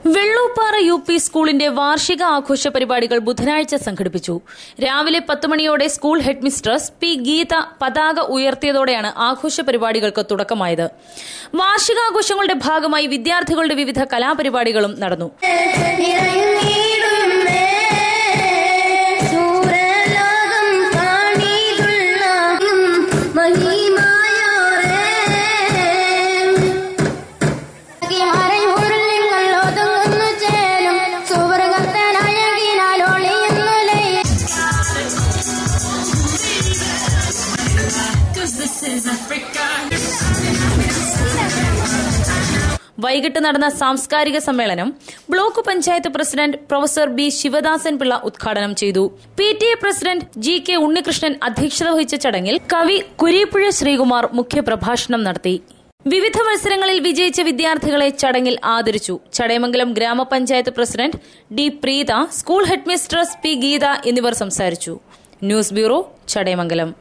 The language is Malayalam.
വെള്ളൂപ്പാറ UP സ്കൂളിന്റെ വാർഷിക ആഘോഷ പരിപാടികൾ ബുധനാഴ്ച സംഘടിപ്പിച്ചു. രാവിലെ 10 മണിയോടെ സ്കൂൾ ഹെഡ്മിസ്ട്രസ് P. ഗീത പതാക ഉയർത്തിയതോടെയാണ് ആഘോഷ പരിപാടികൾക്ക് തുടക്കമായത്. വാർഷികാഘോഷങ്ങളുടെ ഭാഗമായി വിദ്യാർത്ഥികളുടെ വിവിധ കലാപരിപാടികളും നടന്നു. വൈകിട്ട് നടന്ന സാംസ്കാരിക സമ്മേളനം block panchayat president professor B. Sivadasan Pillai ഉദ്ഘാടനം ചെയ്തു. PTA president GK. ഉണ്ണികൃഷ്ണൻ അധ്യക്ഷത വഹിച്ച ചടങ്ങിൽ കവി കുരീപ്പുഴ ശ്രീകുമാർ മുഖ്യപ്രഭാഷണം നടത്തി. വിവിധ മത്സരങ്ങളിൽ വിജയിച്ച വിദ്യാർത്ഥികളെ ചടങ്ങിൽ ആദരിച്ചു. ചടയമംഗലം ഗ്രാമപഞ്ചായത്ത് president D. Preetha, school headmistress P. Geetha എന്നിവർ സംസാരിച്ചു. News bureau, Chadayamangalam.